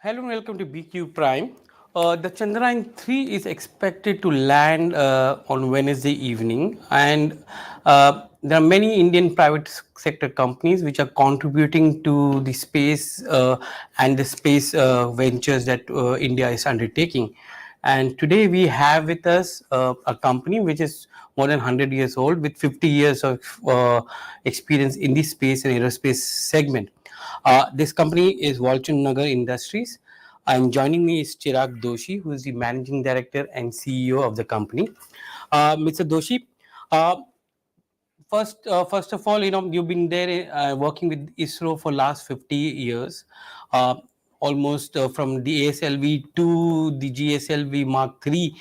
Hello and welcome to BQ Prime. The Chandrayaan-3 is expected to land on Wednesday evening, and there are many Indian private sector companies which are contributing to the space and the space ventures that India is undertaking. And today we have with us a company which is more than 100 years old with 50 years of experience in the space and aerospace segment. This company is Walchandnagar Industries. And joining me is Chirag Doshi, who is the managing director and CEO of the company. Mr. Doshi, uh, first of all, you've been there working with ISRO for last 50 years, uh, almost from the ASLV to the GSLV Mark III.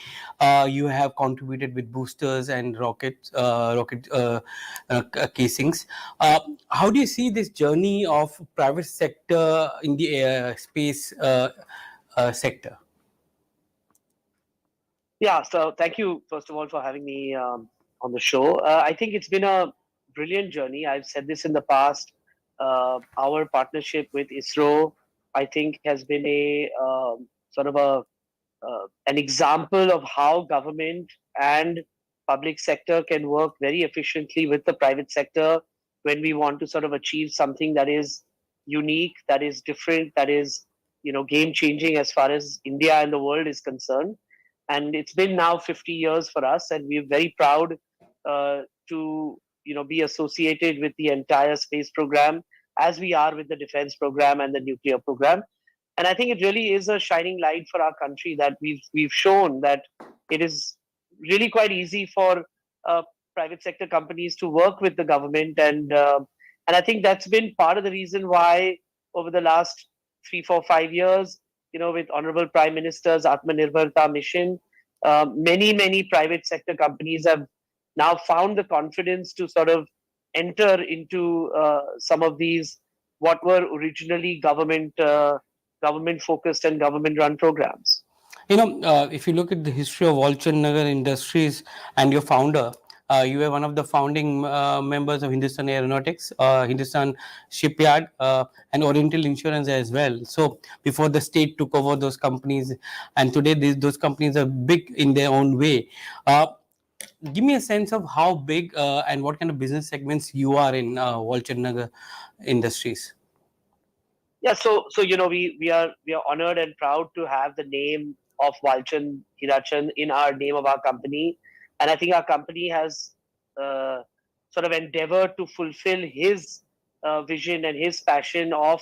You have contributed with boosters and rocket casings. Uh, how do you see this journey of private sector in the space sector? Yeah, so thank you, first of all, for having me on the show. I think it's been a brilliant journey. I've said this in the past. Our partnership with ISRO, I think, has been a sort of an example of how government and public sector can work very efficiently with the private sector when we want to sort of achieve something that is unique, that is different, that is game changing as far as India and the world is concerned. And it's been now 50 years for us, and we're very proud to be associated with the entire space program as we are with the defense program and the nuclear program. And I think it really is a shining light for our country that we've shown that it is really quite easy for uh, private sector companies to work with the government, and I think that's been part of the reason why over the last 3, 4, 5 years, with Honorable Prime Minister's Atmanirbharta mission, many private sector companies have now found the confidence to sort of enter into some of these what were originally government focused and government run programs. If you look at the history of Walchandnagar Industries and your founder, you were one of the founding members of Hindustan Aeronautics, Hindustan Shipyard, and Oriental Insurance as well. So before the state took over those companies, and today those companies are big in their own way. Uh, Give me a sense of how big and what kind of business segments you are in Walchandnagar Industries. Yeah, so we are honored and proud to have the name of Walchan Hirachan in our name of our company, and I think our company has uh, sort of endeavored to fulfill his vision and his passion of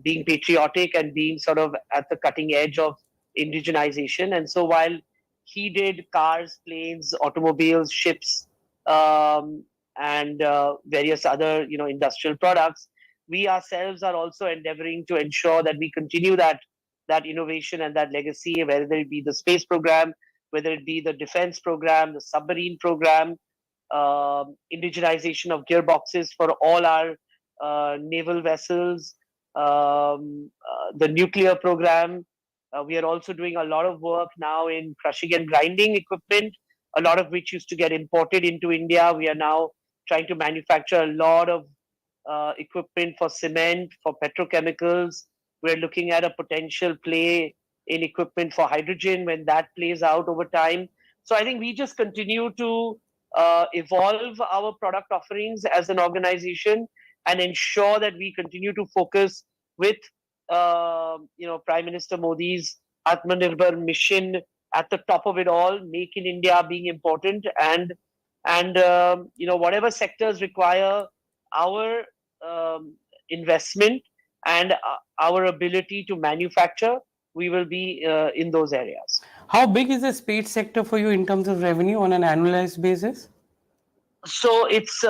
being patriotic and being sort of at the cutting edge of indigenization. And so while he did cars, planes, automobiles, ships, and various other industrial products, we ourselves are also endeavoring to ensure that we continue that innovation and that legacy, whether it be the space program, whether it be the defense program, the submarine program, indigenization of gearboxes for all our naval vessels, the nuclear program. We are also doing a lot of work now in crushing and grinding equipment, a lot of which used to get imported into India. We are now trying to manufacture a lot of equipment for cement, for petrochemicals. We're looking at a potential play in equipment for hydrogen when that plays out over time. So I think we just continue to evolve our product offerings as an organization and ensure that we continue to focus with Prime Minister Modi's Atmanirbhar mission at the top of it all, make in India being important, and whatever sectors require our investment and our ability to manufacture, we will be in those areas. How big is the space sector for you in terms of revenue on an annualized basis? So it's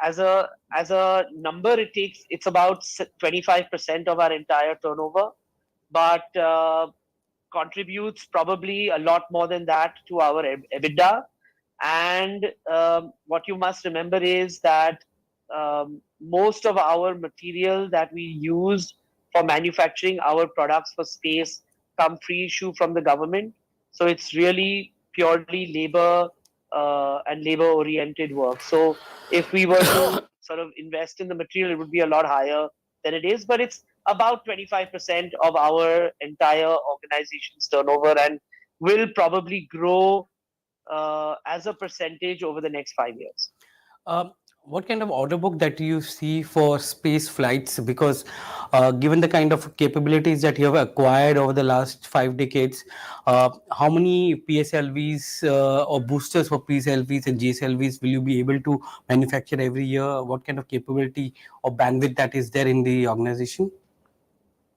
as a number, it's about 25% of our entire turnover, but contributes probably a lot more than that to our EBITDA. And what you must remember is that most of our material that we use for manufacturing our products for space come free issue from the government. So it's really purely labor and labor oriented work. So if we were to sort of invest in the material, it would be a lot higher than it is. But it's about 25% of our entire organization's turnover, and will probably grow as a percentage over the next 5 years. Um, what kind of order book that you see for space flights? Because given the kind of capabilities that you have acquired over the last 5 decades, how many PSLVs or boosters for PSLVs and GSLVs will you be able to manufacture every year? What kind of capability or bandwidth that is there in the organization?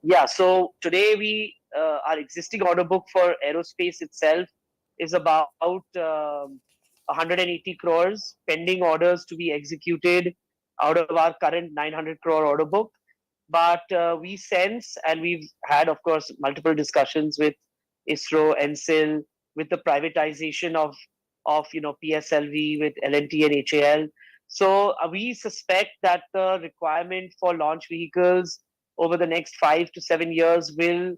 Yeah, so today our existing order book for aerospace itself is about 180 crores, pending orders to be executed out of our current 900 crore order book. But we sense, and we've had, of course, multiple discussions with ISRO, NCIL, with the privatization of PSLV with LNT and HAL. So we suspect that the requirement for launch vehicles over the next 5 to 7 years will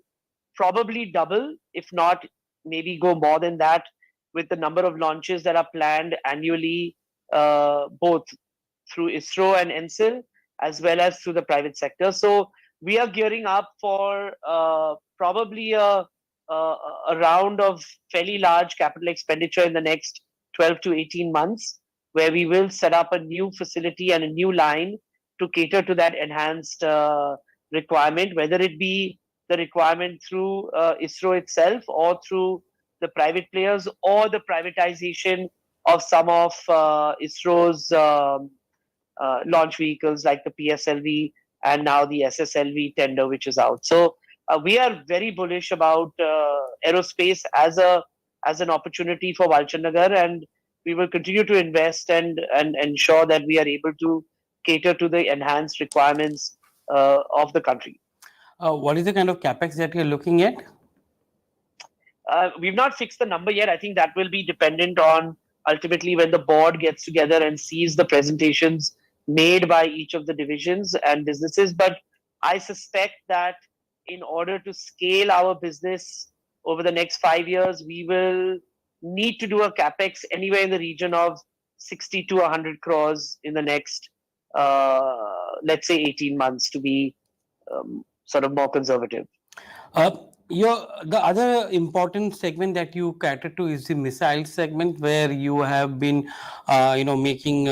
probably double, if not maybe go more than that, with the number of launches that are planned annually, both through ISRO and NCIL, as well as through the private sector. So we are gearing up for probably a round of fairly large capital expenditure in the next 12 to 18 months, where we will set up a new facility and a new line to cater to that enhanced requirement, whether it be the requirement through ISRO itself or through the private players or the privatization of some of ISRO's launch vehicles like the PSLV and now the SSLV tender which is out. So we are very bullish about aerospace as an opportunity for Walchandnagar, and we will continue to invest and ensure that we are able to cater to the enhanced requirements of the country. What is the kind of capex that you're looking at? We've not fixed the number yet. I think that will be dependent on ultimately when the board gets together and sees the presentations made by each of the divisions and businesses. But I suspect that in order to scale our business over the next 5 years, we will need to do a capex anywhere in the region of 60 to 100 crores in the next, let's say, 18 months to be sort of more conservative. Uh, the other important segment that you cater to is the missile segment, where you have been, making,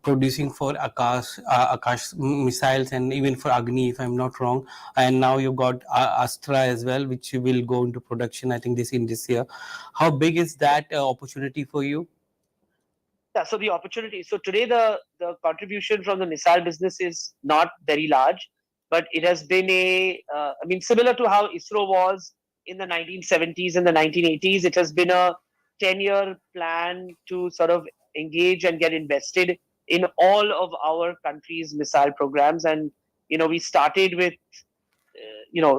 producing for Akash missiles and even for Agni, if I'm not wrong. And now you got Astra as well, which will go into production, I think, this year. How big is that opportunity for you? Yeah, so the opportunity. So today, the contribution from the missile business is not very large, but it has been I mean, similar to how ISRO was in the 1970s and the 1980s. It has been a 10-year plan to sort of engage and get invested in all of our country's missile programs. And we started with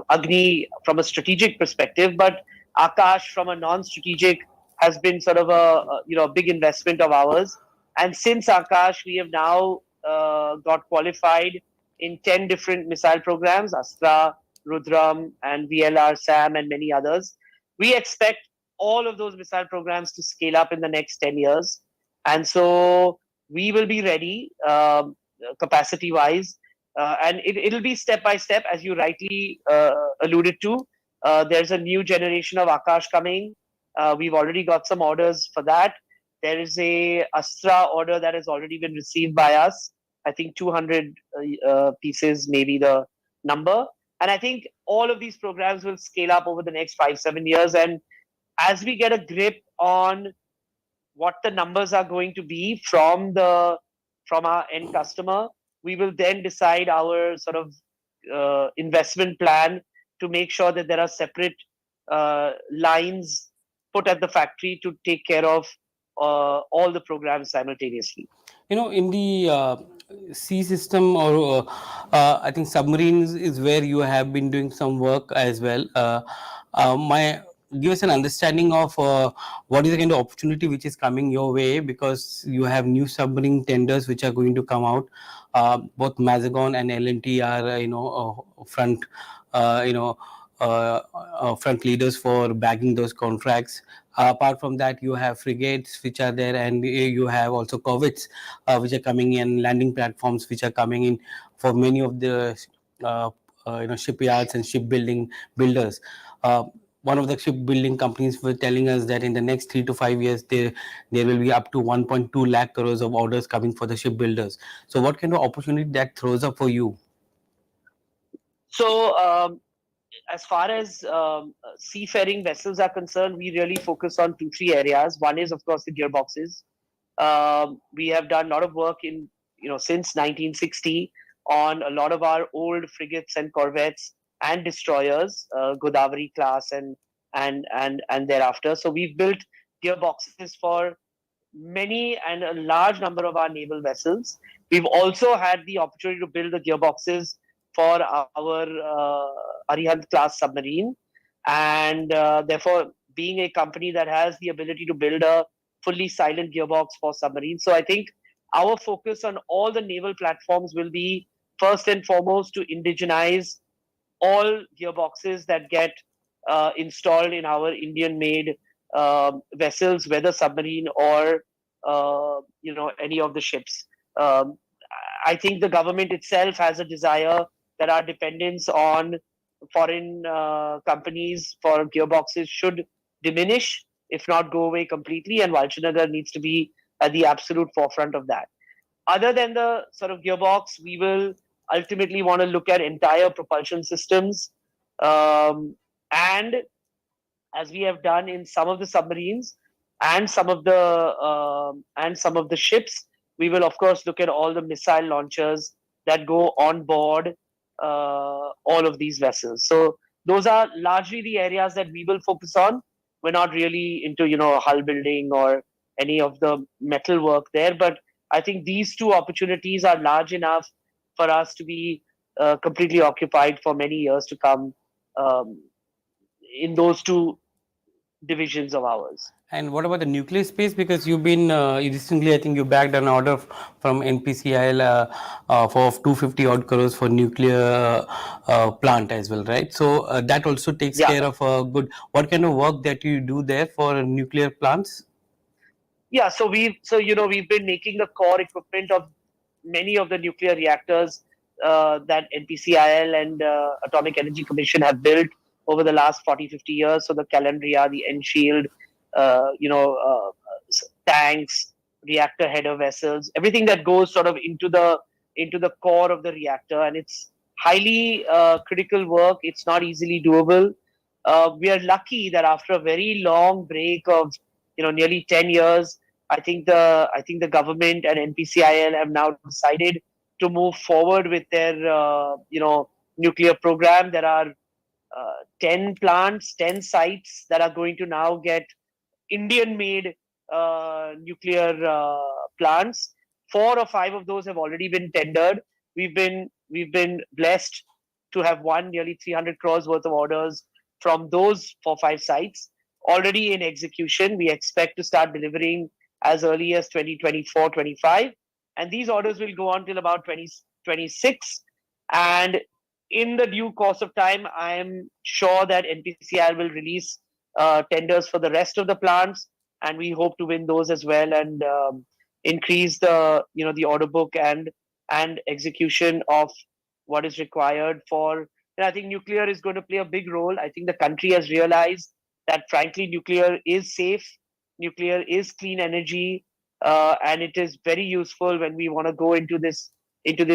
Agni from a strategic perspective, but Akash from a non-strategic has been sort of a big investment of ours. And since Akash, we have now got qualified in 10 different missile programs: Astra, Rudram, and VLR, SAM, and many others. We expect all of those missile programs to scale up in the next 10 years. And so we will be ready capacity wise, and it'll be step by step, as you rightly alluded to. There's a new generation of Akash coming. We've already got some orders for that. There is a Astra order that has already been received by us. I think 200 pieces, maybe the number. And I think all of these programs will scale up over the next 5, 7 years. And as we get a grip on what the numbers are going to be from our end customer, we will then decide our sort of investment plan to make sure that there are separate lines put at the factory to take care of all the programs simultaneously. In the sea system, or I think submarines is where you have been doing some work as well. My Give us an understanding of what is the kind of opportunity which is coming your way, because you have new submarine tenders which are going to come out. Both Mazagon and LNT are front you know front leaders for bagging those contracts. Apart from that, you have frigates which are there, and you have also corvettes which are coming in, landing platforms which are coming in for many of the uh, shipyards and shipbuilding builders. Uh, One of the shipbuilding companies were telling us that in the next 3 to 5 years, there will be up to 1.2 lakh crores of orders coming for the shipbuilders. So, what kind of opportunity that throws up for you? So, as far as seafaring vessels are concerned, we really focus on two, three areas. One is, of course, the gearboxes. We have done a lot of work in, since 1960 on a lot of our old frigates and corvettes and destroyers, Godavari class and thereafter. So we've built gearboxes for many and a large number of our naval vessels. We've also had the opportunity to build the gearboxes for our Arihant class submarine, and therefore, being a company that has the ability to build a fully silent gearbox for submarines. So I think our focus on all the naval platforms will be first and foremost to indigenize all gearboxes that get installed in our Indian-made vessels, whether submarine or any of the ships. Um, I think the government itself has a desire that our dependence on foreign companies for gearboxes should diminish, if not go away completely. And Walchandnagar needs to be at the absolute forefront of that. Other than the sort of gearbox, we will ultimately want to look at entire propulsion systems. And as we have done in some of the submarines and some of the ships, we will of course look at all the missile launchers that go on board all of these vessels. So those are largely the areas that we will focus on. We're not really into hull building or any of the metal work there, but I think these two opportunities are large enough for us to be completely occupied for many years to come um, in those two divisions of ours. And what about the nuclear space? Because you recently, I think you bagged an order from NPCIL for 250 odd crores for nuclear plant as well, right? So that also takes Yeah, care of a good. What kind of work that you do there for nuclear plants? yeah. So we've been making the core equipment of many of the nuclear reactors that NPCIL and Atomic Energy Commission have built over the last 40, 50 years. So the Calandria, the N Shield, tanks, reactor header vessels, everything that goes sort of into the core of the reactor, and it's highly critical work. It's not easily doable. We are lucky that after a very long break of nearly 10 years, I think the government and NPCIL have now decided to move forward with their nuclear program. There are 10 plants, 10 sites that are going to now get Indian-made nuclear plants. Four or five of those have already been tendered. We've been blessed to have won nearly 300 crores worth of orders from those 4, 5 sites already in execution. We expect to start delivering as early as 2024, 25, and these orders will go on till about 2026. And in the due course of time, I am sure that NPCIL will release tenders for the rest of the plants, and we hope to win those as well and increase the order book and execution of what is required for. And I think nuclear is going to play a big role. I think the country has realized that frankly nuclear is safe, nuclear is clean energy, and it is very useful when we want to go into this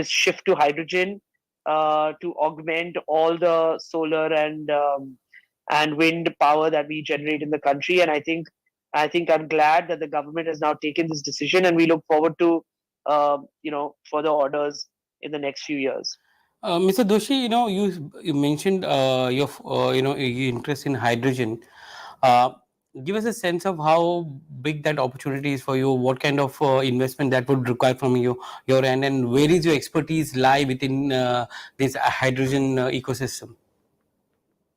shift to hydrogen to augment all the solar and wind power that we generate in the country. And I think I'm glad that the government has now taken this decision, and we look forward to further orders in the next few years. Mr. Doshi, you mentioned your interest in hydrogen. Uh, Give us a sense of how big that opportunity is for you. What kind of investment that would require from your end, and where is your expertise lie within this hydrogen ecosystem?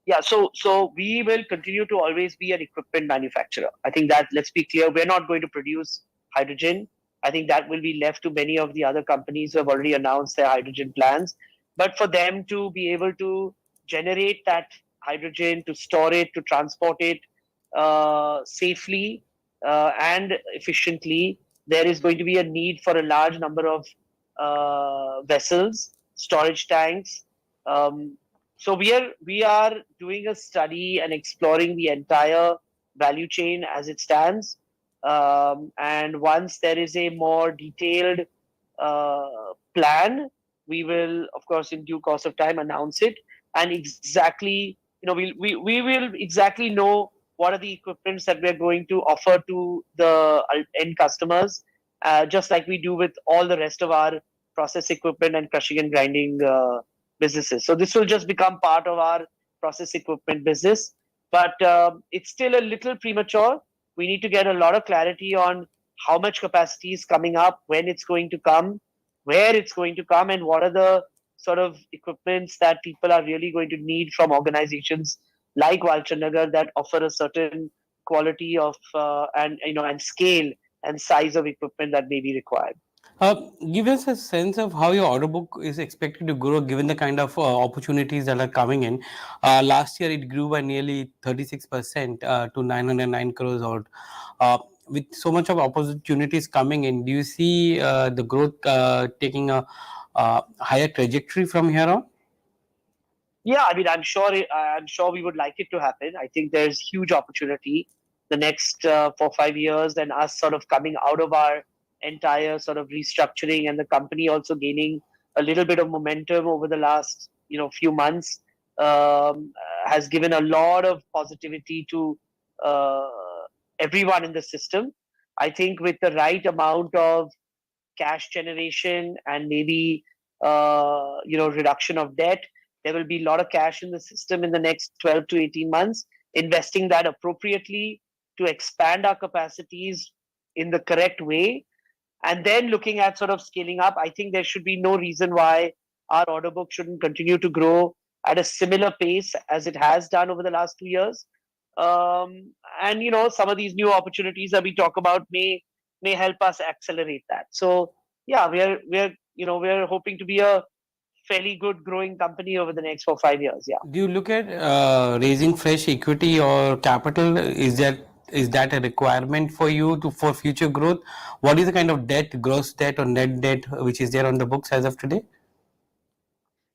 Yeah, so we will continue to always be an equipment manufacturer. I think that, let's be clear, we're not going to produce hydrogen. I think that will be left to many of the other companies who have already announced their hydrogen plans. But for them to be able to generate that hydrogen, to store it, to transport it safely and efficiently, there is going to be a need for a large number of vessels, storage tanks, Um, so we are doing a study and exploring the entire value chain as it stands. And once there is a more detailed plan, we will, of course, in due course of time, announce it. And exactly, we will exactly know what are the equipments that we're going to offer to the end customers, just like we do with all the rest of our process equipment and crushing and grinding businesses. So this will just become part of our process equipment business, but it's still a little premature. We need to get a lot of clarity on how much capacity is coming up, when it's going to come, where it's going to come, and what are the sort of equipments that people are really going to need from organizations like Walchandnagar that offer a certain quality of and scale and size of equipment that may be required. Give us a sense of how your order book is expected to grow given the kind of opportunities that are coming in. Last year, it grew by nearly 36% to 909 crores odd. With so much of opportunities coming in, do you see the growth taking a higher trajectory from here on? Yeah, I mean, I'm sure we would like it to happen. I think there's huge opportunity the next 4 5 years, and us sort of coming out of our entire sort of restructuring, and the company also gaining a little bit of momentum over the last few months, has given a lot of positivity to uh, everyone in the system. I think with the right amount of cash generation and maybe reduction of debt, there will be a lot of cash in the system in the next 12 to 18 months. Investing that appropriately to expand our capacities in the correct way, and then looking at sort of scaling up, I think there should be no reason why our order book shouldn't continue to grow at a similar pace as it has done over the last 2 years. And some of these new opportunities that we talk about may help us accelerate that. So yeah, we're hoping to be a fairly good growing company over the next 4 5 years. Yeah. Do you look at raising fresh equity or capital? Is that a requirement for you to for future growth? What is the kind of debt, gross debt or net debt, which is there on the books as of today?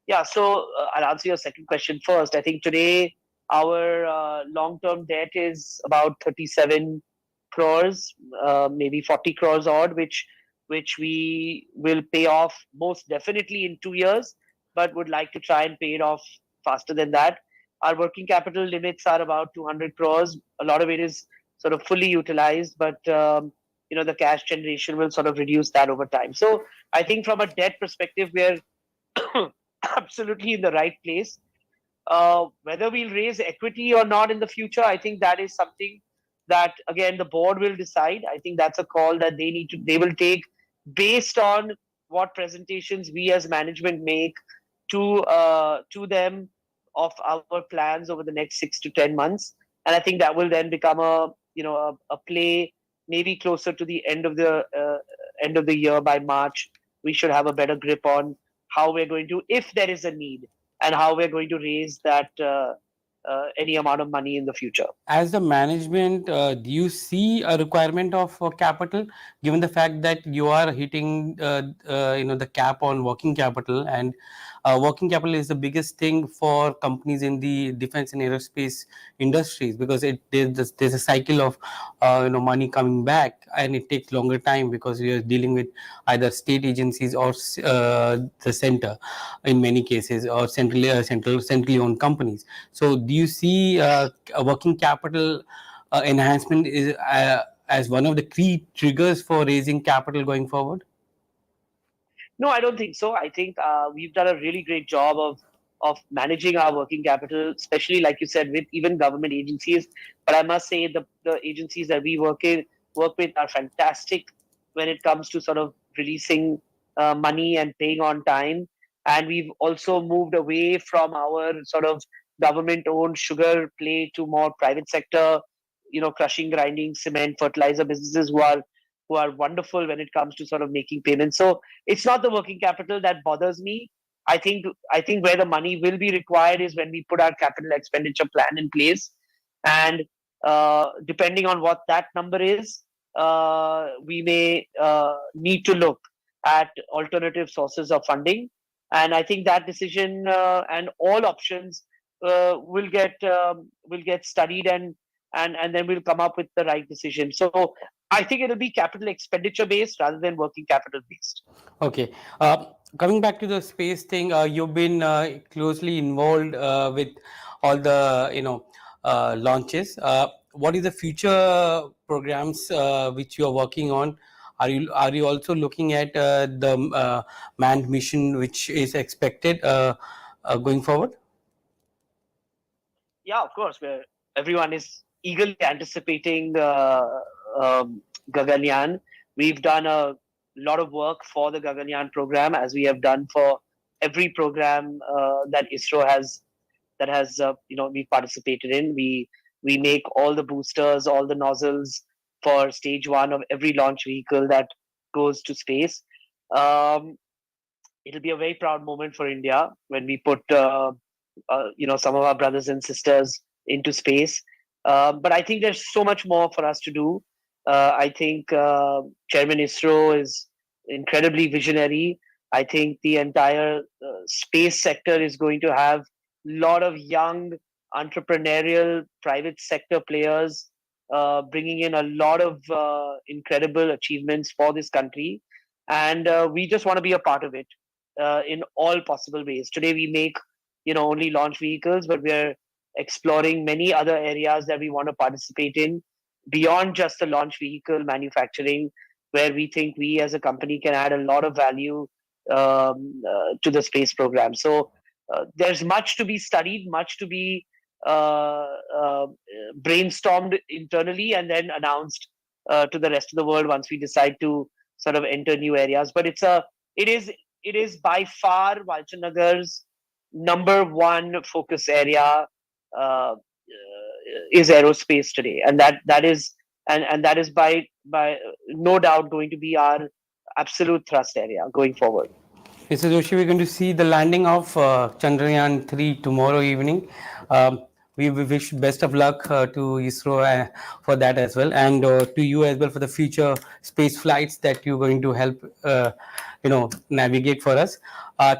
Yeah, so I'll answer your second question first. I think today our long-term debt is about 37 crores, maybe 40 crores odd, which we will pay off most definitely in 2 years, but would like to try and pay it off faster than that. Our working capital limits are about 200 crores. A lot of it is sort of fully utilized, but the cash generation will sort of reduce that over time. So I think from a debt perspective, we're absolutely in the right place. Whether we'll raise equity or not in the future, I think that is something that again the board will decide. I think that's a call that they will take based on what presentations we as management make to them of our plans over the next 6 to 10 months, and I think that will then become a play maybe closer to the end of the year. By March, we should have a better grip on how we're going to, if there is a need, and how we're going to raise that any amount of money in the future. As the management, do you see a requirement of capital, given the fact that you are hitting the cap on working capital, and working capital is the biggest thing for companies in the defense and aerospace industries, because there's a cycle of money coming back, and it takes longer time because we are dealing with either state agencies or the center in many cases, or centrally owned companies. So do you see a working capital enhancement is as one of the key triggers for raising capital going forward? No, I don't think so. I think we've done a really great job of managing our working capital, especially like you said, with even government agencies. But I must say the agencies that we work with are fantastic when it comes to sort of releasing money and paying on time. And we've also moved away from our sort of government-owned sugar play to more private sector, crushing, grinding, cement, fertilizer businesses who are wonderful when it comes to sort of making payments. So it's not the working capital that bothers me. I think where the money will be required is when we put our capital expenditure plan in place, and depending on what that number is, we may need to look at alternative sources of funding. and I think that decision and all options will get studied, and then we'll come up with the right decision. So I think it'll be capital expenditure based rather than working capital based. Okay. Coming back to the space thing, you've been closely involved with all the launches. What is the future programs which you are working on? Are you also looking at the manned mission which is expected going forward? Yeah, of course, where everyone is eagerly anticipating Gaganyaan. We've done a lot of work for the Gaganyaan program, as we have done for every program that ISRO has, we participated in. We make all the boosters, all the nozzles for stage one of every launch vehicle that goes to space. Um, it'll be a very proud moment for India when we put some of our brothers and sisters into space. But I think there's so much more for us to do. I think Chairman ISRO is incredibly visionary. I think the entire space sector is going to have a lot of young entrepreneurial private sector players bringing in a lot of incredible achievements for this country, and we just want to be a part of it in all possible ways. Today we make only launch vehicles, but we are exploring many other areas that we want to participate in beyond just the launch vehicle manufacturing, where we think we as a company can add a lot of value to the space program. So there's much to be studied, much to be uh, uh, brainstormed internally, and then announced to the rest of the world once we decide to sort of enter new areas. But it is it is by far Walchandnagar's number one focus area is aerospace today, and that is by no doubt going to be our absolute thrust area going forward. Mr. Joshi, we're going to see the landing of Chandrayaan-3 tomorrow evening. We wish best of luck to ISRO for that as well, and to you as well for the future space flights that you're going to help, navigate for us.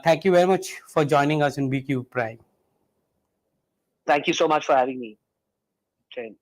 Thank you very much for joining us in BQ Prime. Thank you so much for having me, Jane.